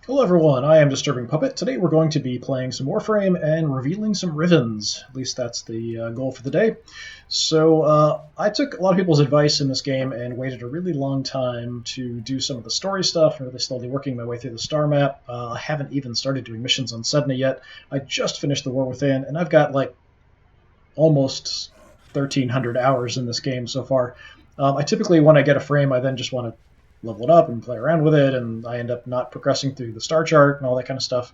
Hello everyone, I am DisturbingPuppet. Today we're going to be playing some Warframe and revealing some Rivens. At least that's the goal for the day. So I took a lot of people's advice in this game and waited a really long time to do some of the story stuff and really slowly working my way through the star map. I haven't even started doing missions on Sedna yet. I just finished the War Within and I've got like almost 1,300 hours in this game so far. I typically, when I get a frame, I then just want to level it up and play around with it, and I end up not progressing through the star chart and all that kind of stuff.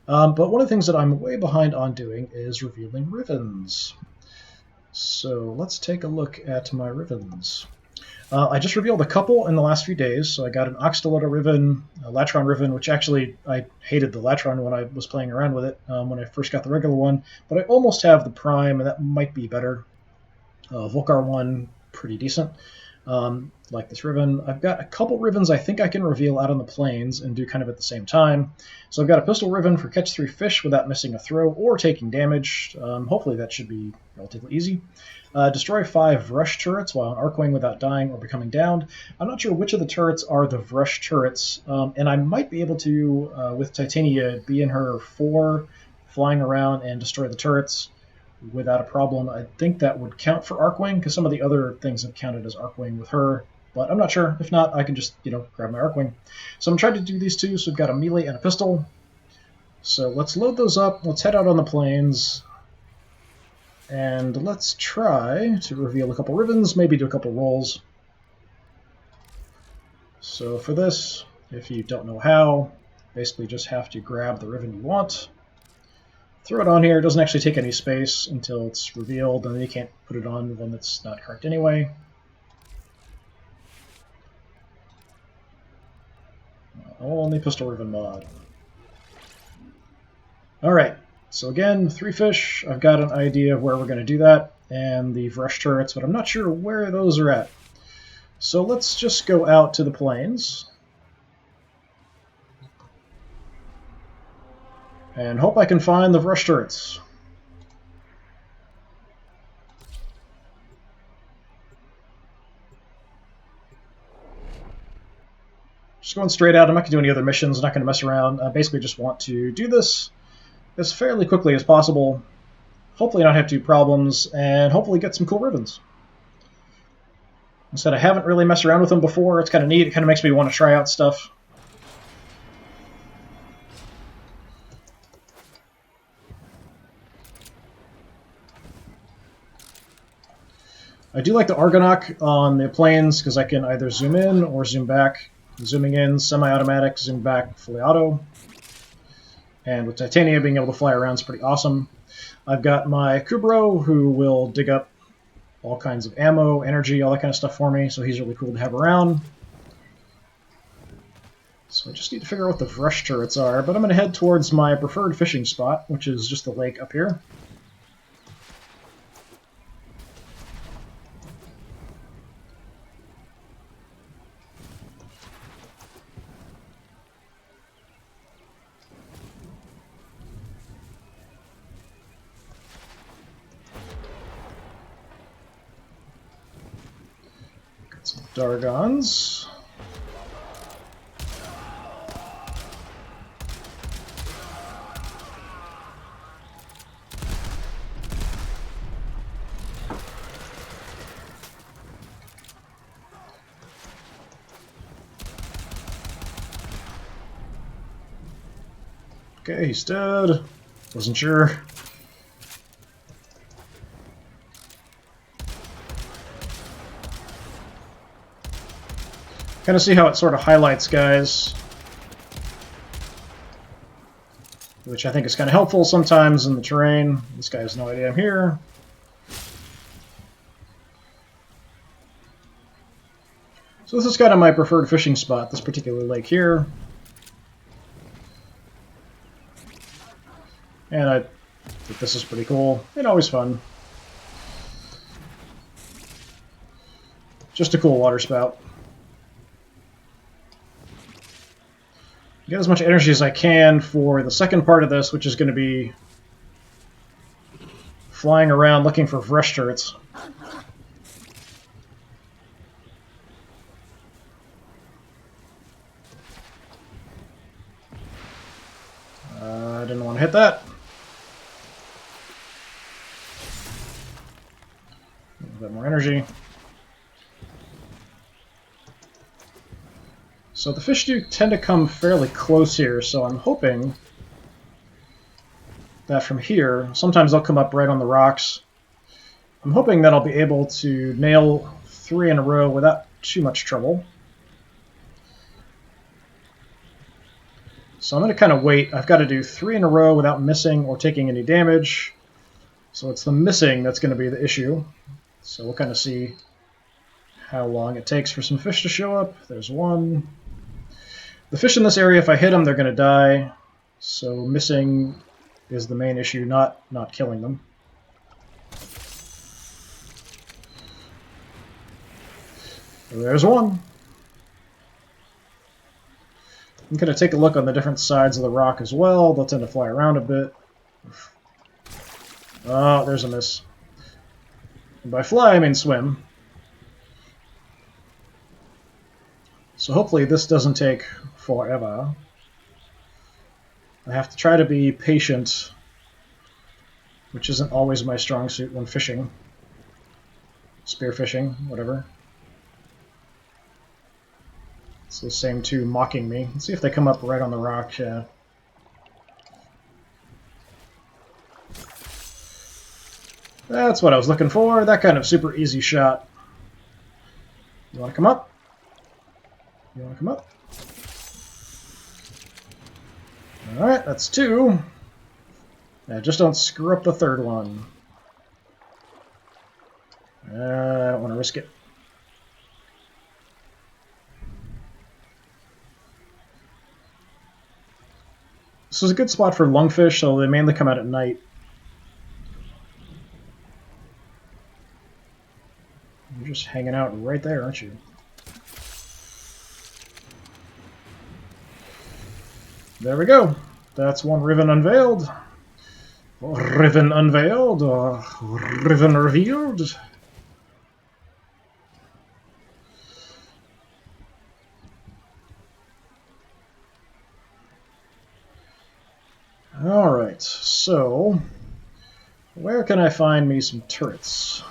But one of the things that I'm way behind on doing is revealing Rivens. So let's take a look at my Rivens. I just revealed a couple in the last few days. So I got an Oxtalota Riven, a Latron Riven, which actually I hated the Latron when I was playing around with it when I first got the regular one, but I almost have the Prime, and that might be better. Volcar one, pretty decent. Like this Riven. I've got a couple Rivens I think I can reveal out on the plains and do kind of at the same time. So I've got a Pistol Riven for catch 3 fish without missing a throw or taking damage. Hopefully that should be relatively easy. Destroy 5 Vrush turrets while on Arcwing without dying or becoming downed. I'm not sure which of the turrets are the Vrush turrets, and I might be able to, with Titania, be in her 4, flying around and destroy the turrets without a problem. I think that would count for Arcwing, because some of the other things have counted as Arcwing with her, but I'm not sure. If not, I can just, grab my Arcwing. So I'm trying to do these two, so we've got a melee and a pistol. So let's load those up, let's head out on the plains, and let's try to reveal a couple Rivens, maybe do a couple rolls. So for this, if you don't know how, basically just have to grab the Riven you want, throw it on here. It doesn't actually take any space until it's revealed, and then you can't put it on one that's not correct anyway. Only Pistol Riven mod. Alright, so again, 3 fish. I've got an idea of where we're going to do that, and the Vrush turrets, but I'm not sure where those are at. So let's just go out to the plains and hope I can find the Vrush turrets. Just going straight out. I'm not going to do any other missions. I'm not going to mess around. I basically just want to do this as fairly quickly as possible. Hopefully not have too problems, and hopefully get some cool Rivens. Instead, I haven't really messed around with them before. It's kind of neat. It kind of makes me want to try out stuff. I do like the Argonaut on the plains because I can either zoom in or zoom back. Zooming in, semi-automatic, zoom back, fully auto. And with Titania, being able to fly around is pretty awesome. I've got my Kubro, who will dig up all kinds of ammo, energy, all that kind of stuff for me, so he's really cool to have around. So I just need to figure out what the Vrush turrets are, but I'm going to head towards my preferred fishing spot, which is just the lake up here. Some Dargons. Okay, he's dead. Wasn't sure. Kind of see how it sort of highlights guys, which I think is kind of helpful sometimes in the terrain. This guy has no idea I'm here. So this is kind of my preferred fishing spot, this particular lake here. And I think this is pretty cool and always fun. Just a cool water spout. Get as much energy as I can for the second part of this, which is going to be flying around looking for Vrush turrets. hit that. A little bit more energy. So the fish do tend to come fairly close here, so I'm hoping that from here, sometimes they'll come up right on the rocks. I'm hoping that I'll be able to nail 3 in a row without too much trouble. So I'm going to kind of wait. I've got to do 3 in a row without missing or taking any damage. So it's the missing that's going to be the issue. So we'll kind of see how long it takes for some fish to show up. There's one. The fish in this area, if I hit them, they're going to die. So missing is the main issue, not killing them. There's one. I'm going to take a look on the different sides of the rock as well. They'll tend to fly around a bit. Oh, there's a miss. And by fly, I mean swim. So hopefully this doesn't take forever. I have to try to be patient, which isn't always my strong suit when fishing. Spearfishing, whatever. It's the same two mocking me. Let's see if they come up right on the rock. Yeah. That's what I was looking for. That kind of super easy shot. You want to come up? You want to come up? Alright, that's 2. Just don't screw up the 3rd one. I don't want to risk it. This is a good spot for lungfish, so they mainly come out at night. You're just hanging out right there, aren't you? There we go. That's one Riven unveiled. Riven unveiled, or Riven revealed. Alright, so where can I find me some turrets?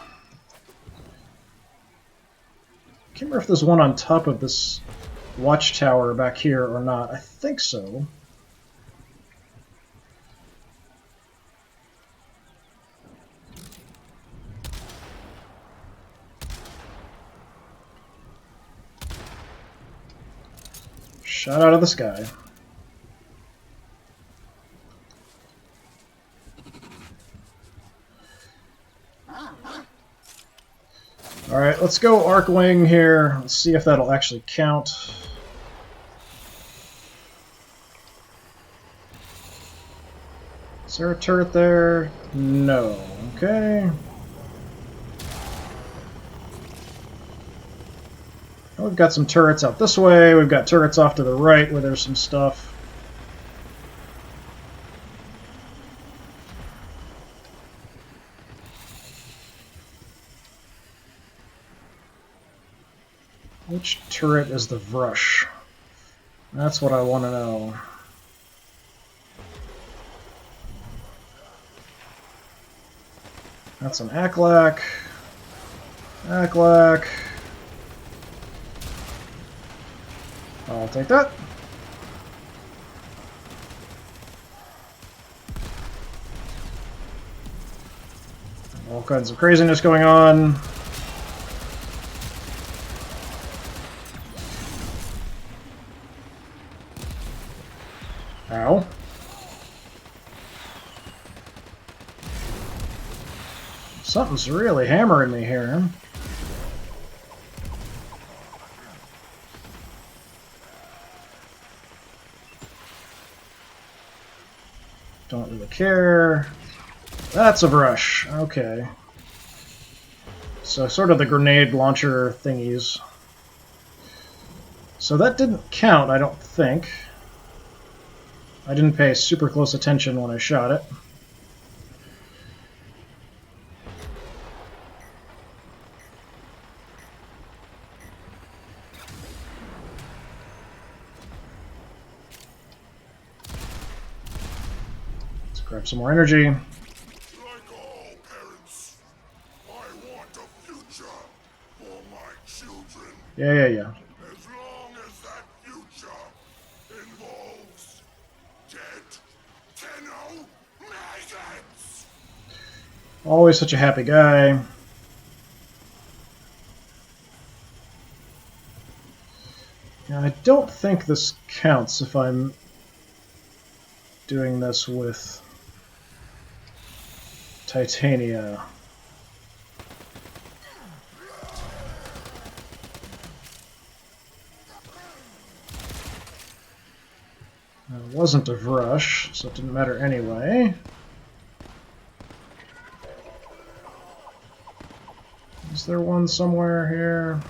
I can't remember if there's one on top of this watchtower back here or not. I think so. Shot out of the sky. Alright, let's go Arcwing here. Let's see if that'll actually count. Is there a turret there? No. Okay. We've got some turrets out this way. We've got turrets off to the right where there's some stuff. Which turret is the Vrush? That's what I want to know. That's an Aklak. Aklak. I'll take that. All kinds of craziness going on. Ow. Something's really hammering me here. Don't really care. That's a brush. Okay. So sort of the grenade launcher thingies. So that didn't count, I don't think. I didn't pay super close attention when I shot it. Grab some more energy. Like all parents, I want a future for my children. Yeah. As long as that future involves dead Tenno maggots. Always such a happy guy. Now, I don't think this counts if I'm doing this with Titania. It wasn't a rush, so it didn't matter anyway. Is there one somewhere here?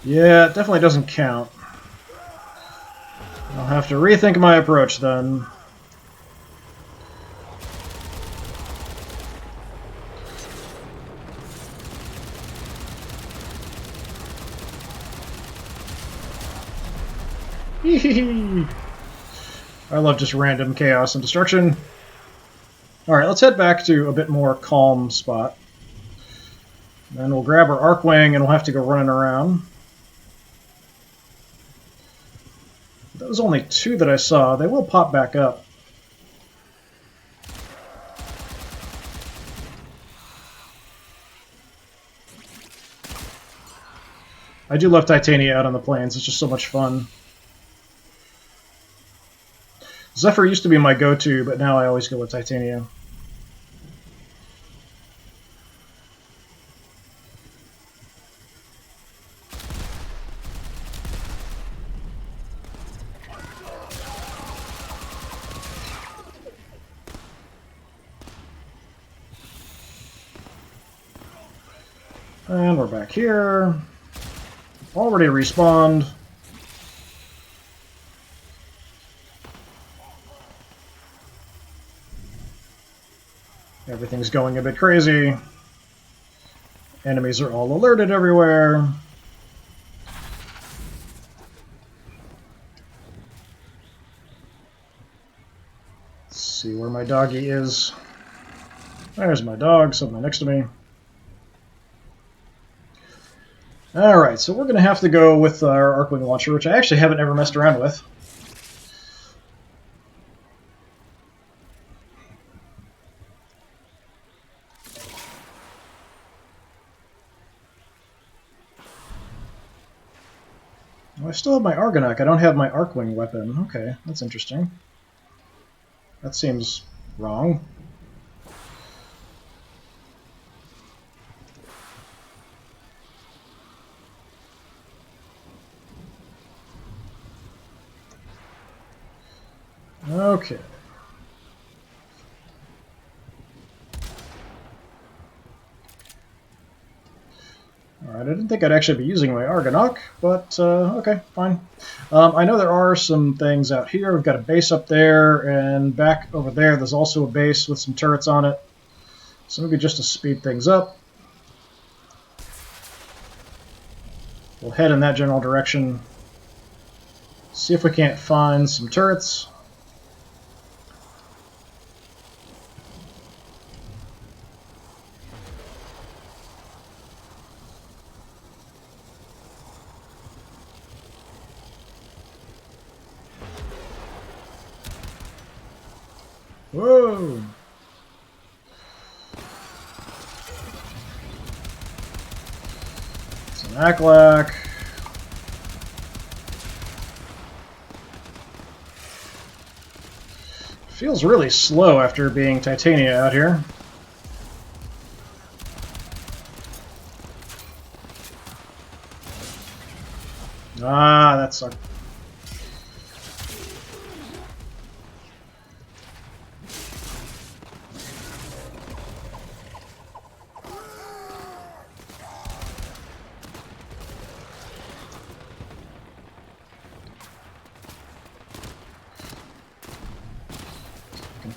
Yeah, it definitely doesn't count. I'll have to rethink my approach then. I love just random chaos and destruction. Alright, let's head back to a bit more calm spot. Then we'll grab our Arcwing and we'll have to go running around. That was only 2 that I saw. They will pop back up. I do love Titania out on the plains. It's just so much fun. Zephyr used to be my go-to, but now I always go with Titania. And we're back here. Already respawned. Everything's going a bit crazy. Enemies are all alerted everywhere. Let's see where my doggy is. There's my dog, sitting next to me. Alright, so we're going to have to go with our Arcwing launcher, which I actually haven't ever messed around with. Well, I still have my Argonaut. I don't have my Arcwing weapon. Okay, that's interesting. That seems wrong. Okay. Alright, I didn't think I'd actually be using my Argonaut, but okay, fine. I know there are some things out here. We've got a base up there, and back over there there's also a base with some turrets on it. So maybe just to speed things up, we'll head in that general direction. See if we can't find some turrets. Whoa! It's an Aklak. Feels really slow after being Titania out here. Ah, that sucked.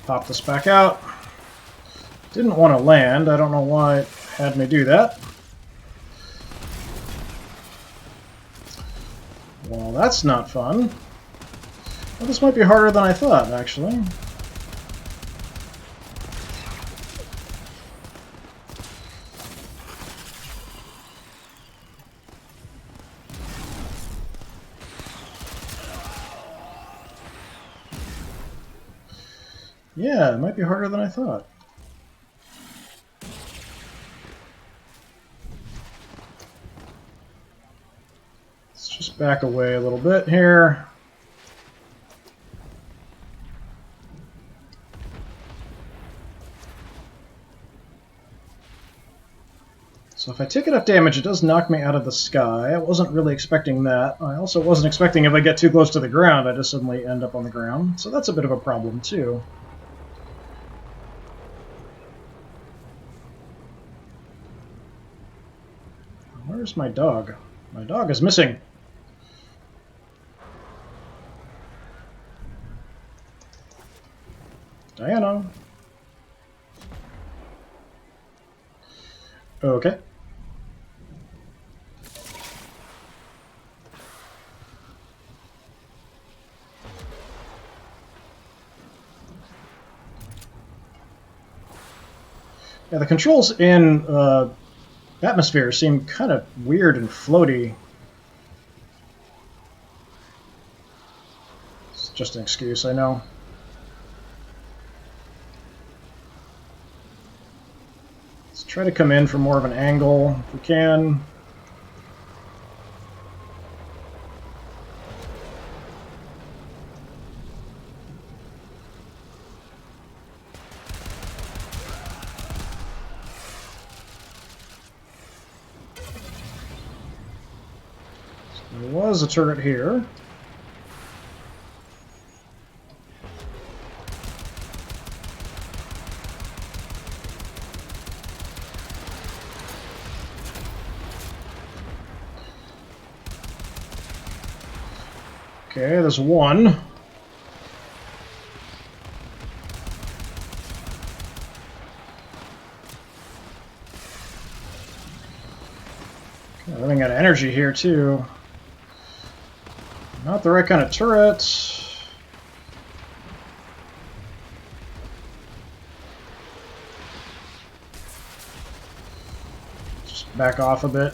Pop this back out. Didn't want to land. I don't know why it had me do that. Well, that's not fun. Well, this might be harder than I thought, actually. Yeah, it might be harder than I thought. Let's just back away a little bit here. So if I take enough damage, it does knock me out of the sky. I wasn't really expecting that. I also wasn't expecting if I get too close to the ground, I just suddenly end up on the ground. So that's a bit of a problem, too. Where's my dog? My dog is missing. Diana. Okay. Yeah, the controls in Atmosphere seem kind of weird and floaty. It's just an excuse, I know. Let's try to come in from more of an angle if we can. There was a turret here. Okay, there's one. Okay, running out of energy here, too. Not the right kind of turret. Just back off a bit.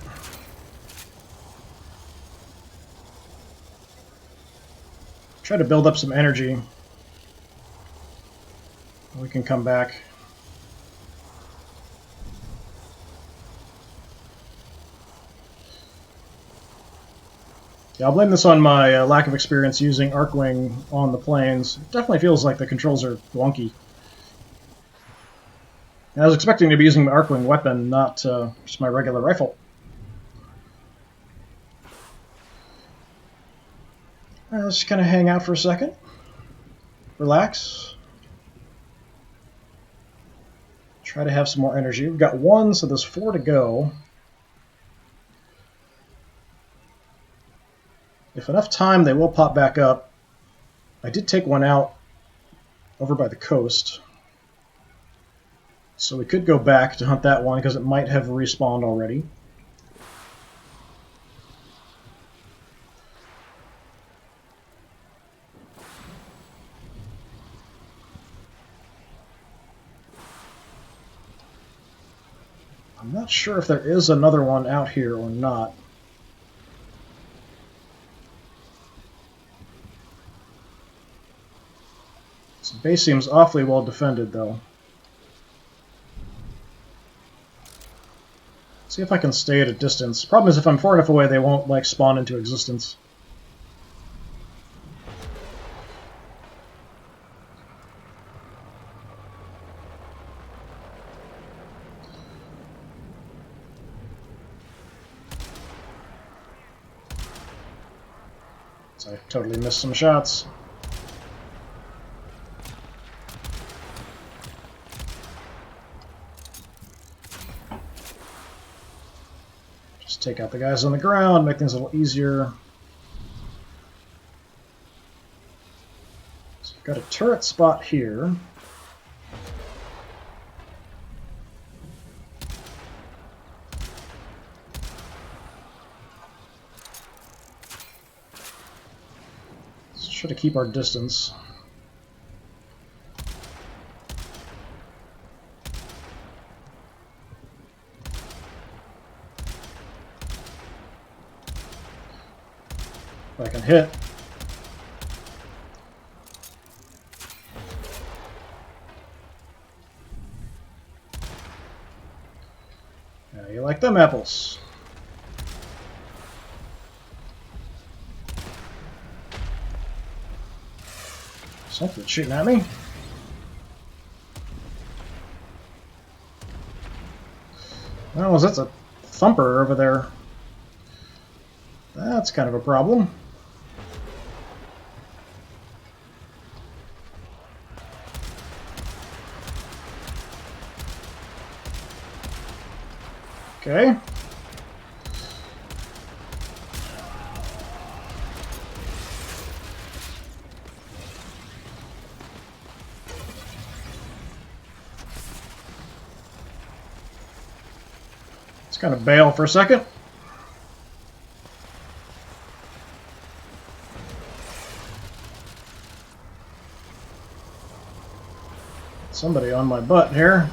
Try to build up some energy. We can come back. Yeah, I'll blame this on my lack of experience using Arcwing on the planes. It definitely feels like the controls are wonky. I was expecting to be using my Arcwing weapon, not just my regular rifle. Alright, let's just kind of hang out for a second. Relax. Try to have some more energy. We've got one, so there's 4 to go. If enough time, they will pop back up. I did take one out over by the coast. So we could go back to hunt that one because it might have respawned already. I'm not sure if there is another one out here or not. This base seems awfully well defended, though. See if I can stay at a distance. Problem is, if I'm far enough away, they won't, like, spawn into existence. So I totally missed some shots. Just take out the guys on the ground, make things a little easier. So I've got a turret spot here. Try to keep our distance. If I can hit. How you like them apples? Something shooting at me. Oh, that's a thumper over there. That's kind of a problem. Okay. Let's kind of bail for a second. Somebody on my butt here.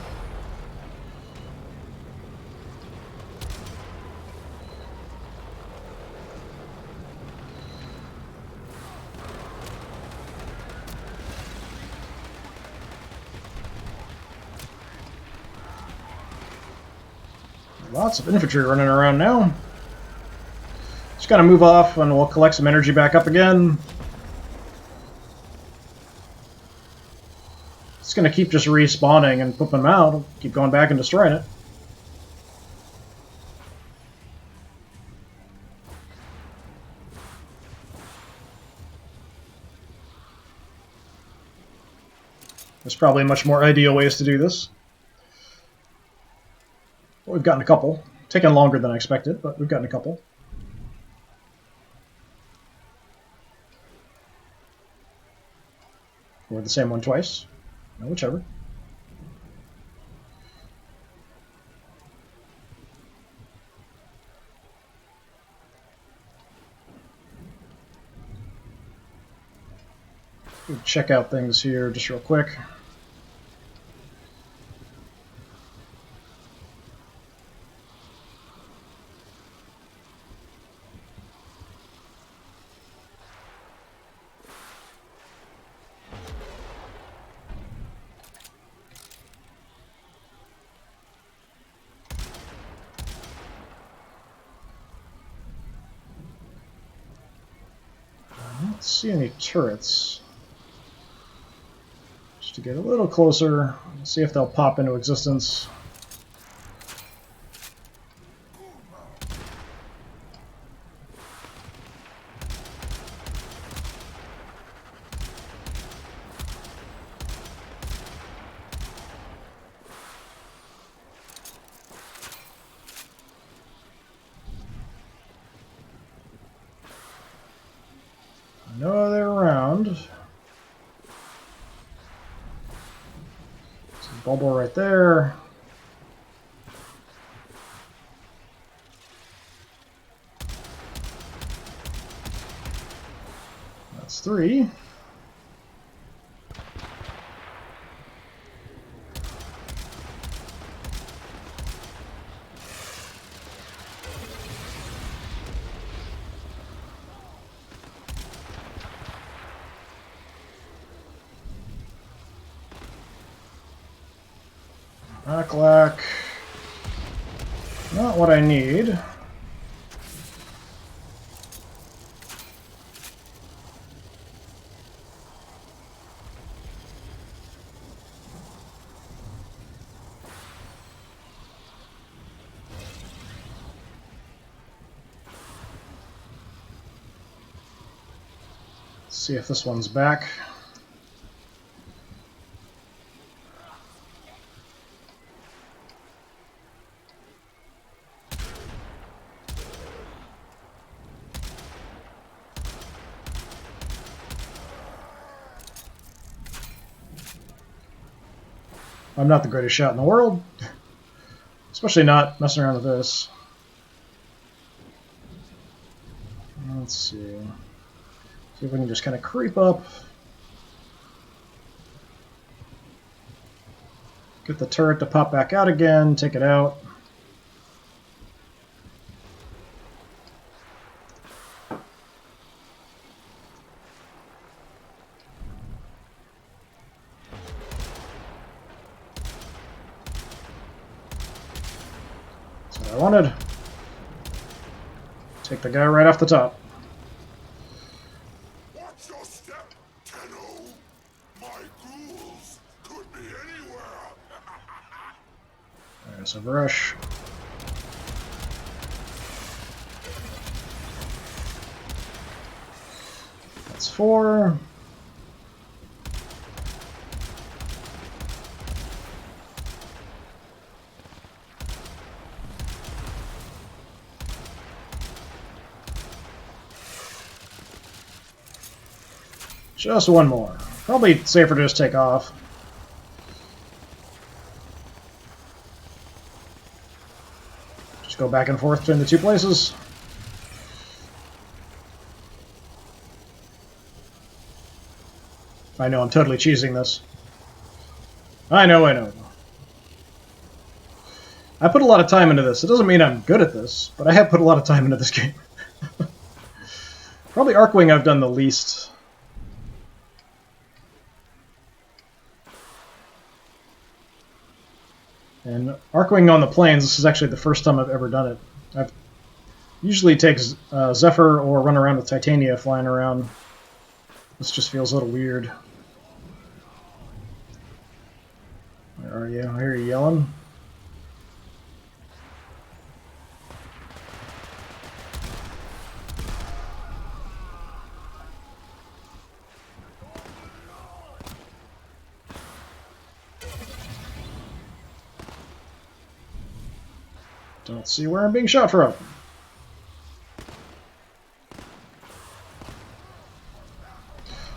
Lots of infantry running around now. Just gotta move off and we'll collect some energy back up again. It's gonna keep just respawning and pooping them out. Keep going back and destroying it. There's probably much more ideal ways to do this. Well, we've gotten a couple. Taken longer than I expected, but we've gotten a couple. Or the same one twice. No, whichever. We'll check out things here just real quick. I don't see any turrets. Just to get a little closer, see if they'll pop into existence. I know they're around. There's a bubble right there. That's 3. Backlack. Not what I need. Let's see if this one's back. I'm not the greatest shot in the world, especially not messing around with this. Let's see. See if we can just kind of creep up. Get the turret to pop back out again, take it out. That's what I wanted. Take the guy right off the top. Watch your step, Tenno. My ghouls could be anywhere. There's a brush. That's 4. Just one more. Probably safer to just take off. Just go back and forth between the two places. I know, I'm totally cheesing this. I know. I put a lot of time into this. It doesn't mean I'm good at this, but I have put a lot of time into this game. Probably Arcwing I've done the least. And Arcwing on the plains, this is actually the first time I've ever done it. I've usually take Zephyr or run around with Titania flying around. This just feels a little weird. Where are you? I hear you yelling. Don't see where I'm being shot from.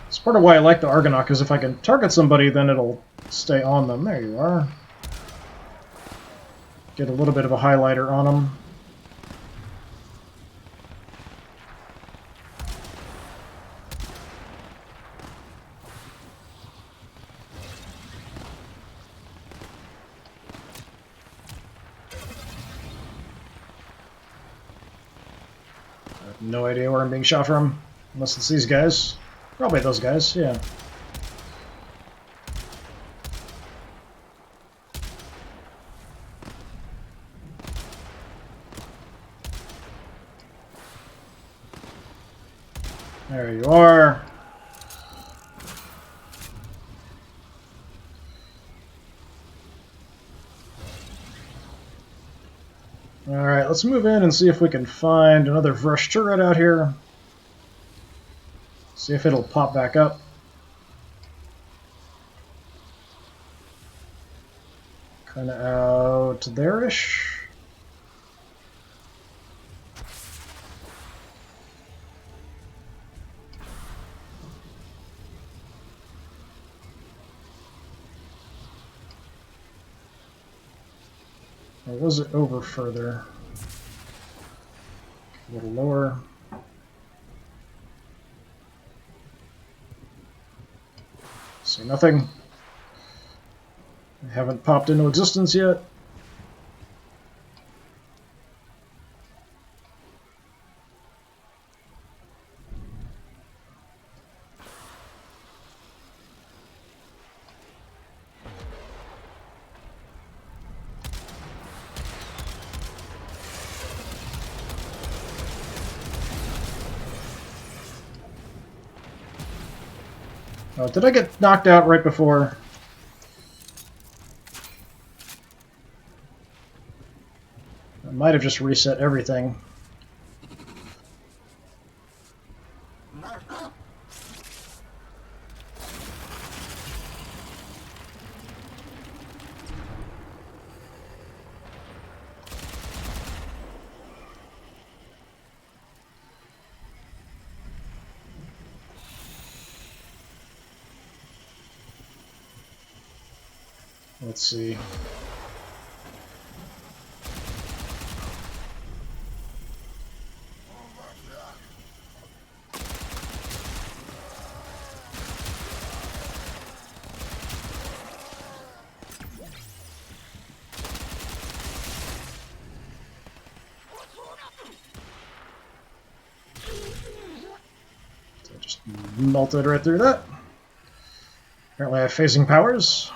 It's part of why I like the Argonaut, because if I can target somebody, then it'll stay on them. There you are. Get a little bit of a highlighter on them. I have no idea where I'm being shot from. Unless it's these guys. Probably those guys, yeah. There you are. Alright, let's move in and see if we can find another Vrush turret out here. See if it'll pop back up. Kind of out there-ish. Or was it over further? A little lower. See nothing. They haven't popped into existence yet. Oh, did I get knocked out right before? I might have just reset everything. Let's see. melted right through that. Apparently I have phasing powers.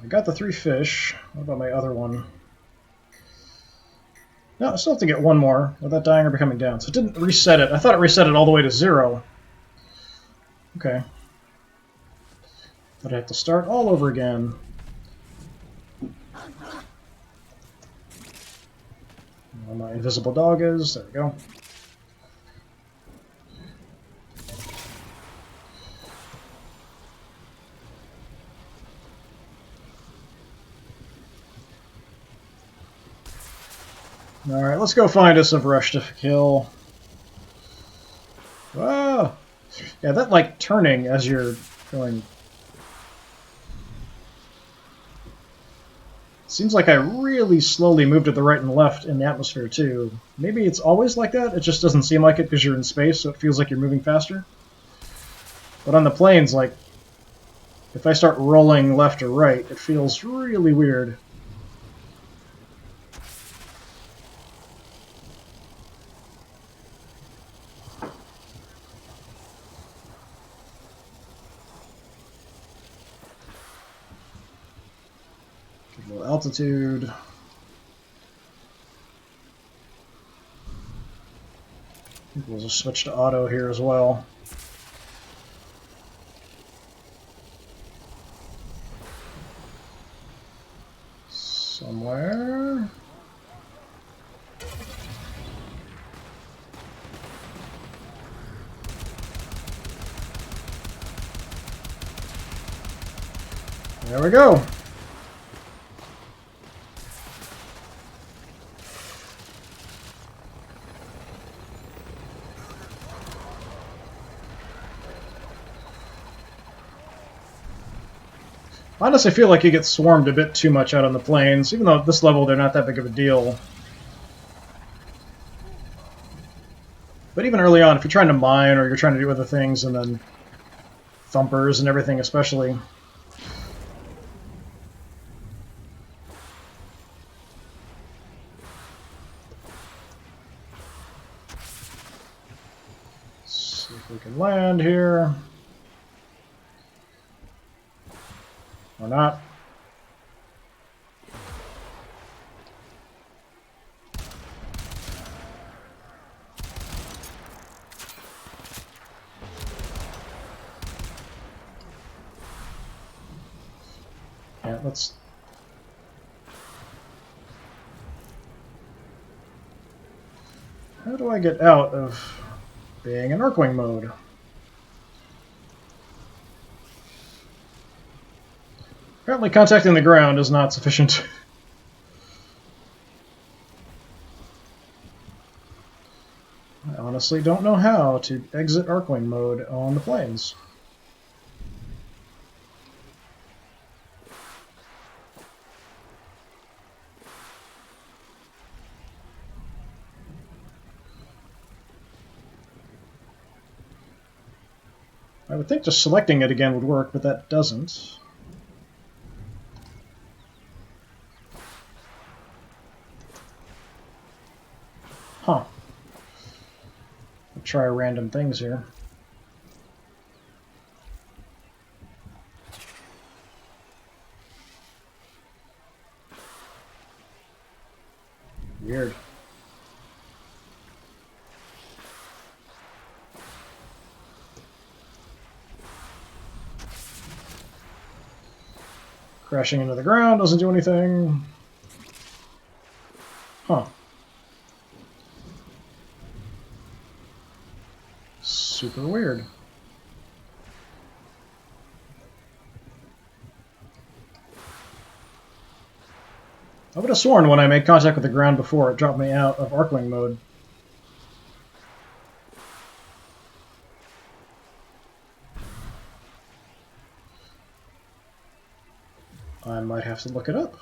I got the 3 fish. What about my other one? No, I still have to get one more without dying or becoming down. So it didn't reset it. I thought it reset it all the way to 0. Okay. But I have to start all over again. Where my invisible dog is. There we go. Alright, let's go find us a rush to kill. Ah! Yeah, that, like, turning as you're going... Seems like I really slowly moved to the right and left in the atmosphere, too. Maybe it's always like that, it just doesn't seem like it because you're in space, so it feels like you're moving faster. But on the planes, like, if I start rolling left or right, it feels really weird. Get a little altitude. I think we'll just switch to auto here as well. Somewhere. There we go. I honestly feel like you get swarmed a bit too much out on the plains, even though at this level they're not that big of a deal. But even early on, if you're trying to mine or you're trying to do other things, and then thumpers and everything especially. Let's see if we can land here. Or not. Yeah, let's... How do I get out of being in Arcwing mode? Apparently contacting the ground is not sufficient. I honestly don't know how to exit Arcwing mode on the plains. I would think just selecting it again would work, but that doesn't. Huh. I'll try random things here. Weird. Crashing into the ground doesn't do anything. Huh. Super weird. I would have sworn when I made contact with the ground before, it dropped me out of Arcwing mode. I might have to look it up.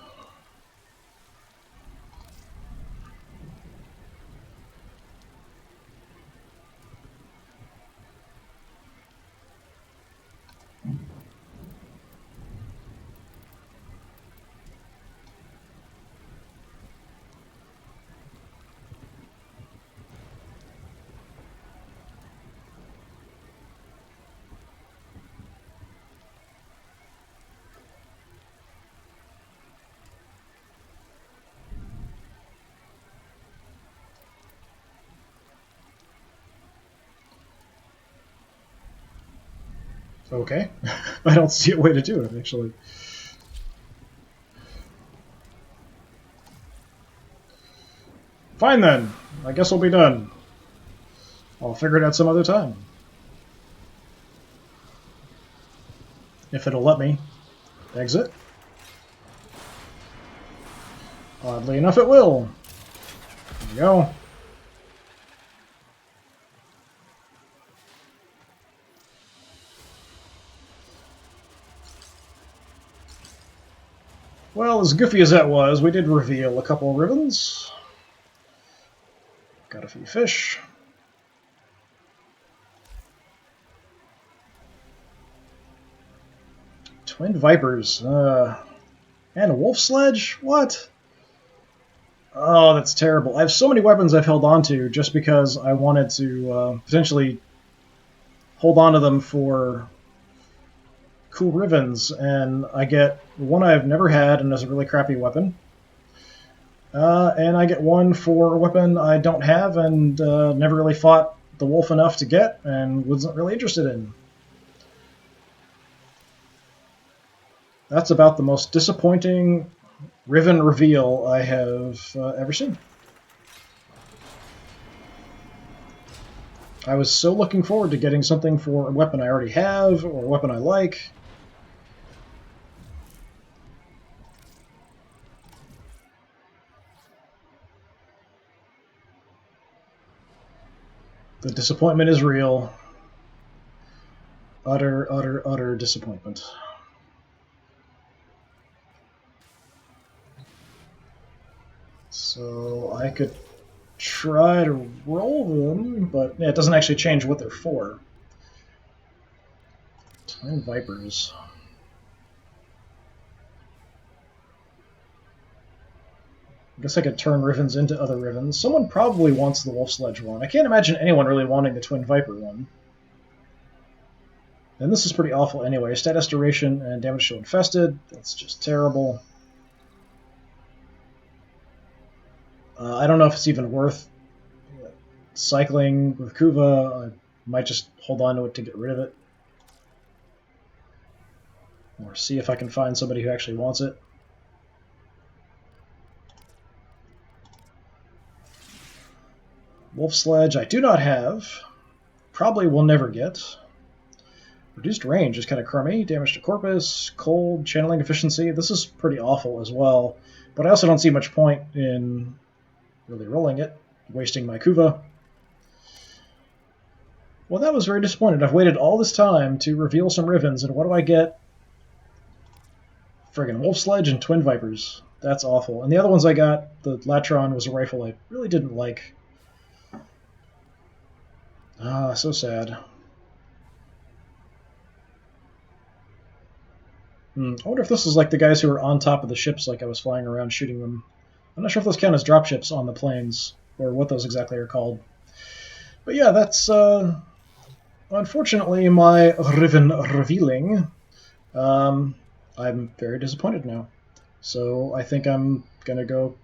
Okay. I don't see a way to do it, actually. Fine then. I guess we'll be done. I'll figure it out some other time. If it'll let me. Exit. Oddly enough, it will. There we go. Well, as goofy as that was, we did reveal a couple of Rivens. Got a few fish. Twin Vipers. And a Wolf Sledge? What? Oh, that's terrible. I have so many weapons I've held on to just because I wanted to potentially hold on to them for cool Rivens, and I get one I've never had and is a really crappy weapon. And I get one for a weapon I don't have and never really fought the wolf enough to get and wasn't really interested in. That's about the most disappointing Riven reveal I have ever seen. I was so looking forward to getting something for a weapon I already have or a weapon I like. The disappointment is real. Utter, utter, utter disappointment. So I could try to roll them, but yeah, it doesn't actually change what they're for. Twin Vipers. I guess I could turn Rivens into other Rivens. Someone probably wants the Wolf Sledge one. I can't imagine anyone really wanting the Twin Viper one. And this is pretty awful anyway. Status duration and damage to infested. That's just terrible. I don't know if it's even worth cycling with Kuva. I might just hold on to it to get rid of it. Or see if I can find somebody who actually wants it. Wolf Sledge I do not have. Probably will never get. Reduced range is kind of crummy. Damage to Corpus, cold, channeling efficiency. This is pretty awful as well. But I also don't see much point in really rolling it, wasting my Kuva. Well, that was very disappointing. I've waited all this time to reveal some Rivens, and what do I get? Friggin' Wolf Sledge and Twin Vipers. That's awful. And the other ones I got, the Latron was a rifle I really didn't like. Ah, so sad. I wonder if this is like the guys who were on top of the ships like I was flying around shooting them. I'm not sure if those count as dropships on the planes, or what those exactly are called. But yeah, that's unfortunately my Riven revealing. I'm very disappointed now. So I think I'm going to go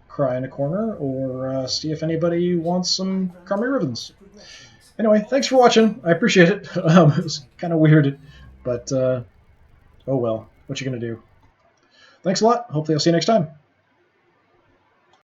cry in a corner or see if anybody wants some crummy Rivens. Anyway, thanks for watching. I appreciate it. It was kind of weird, but oh well. What you going to do? Thanks a lot. Hopefully I'll see you next time.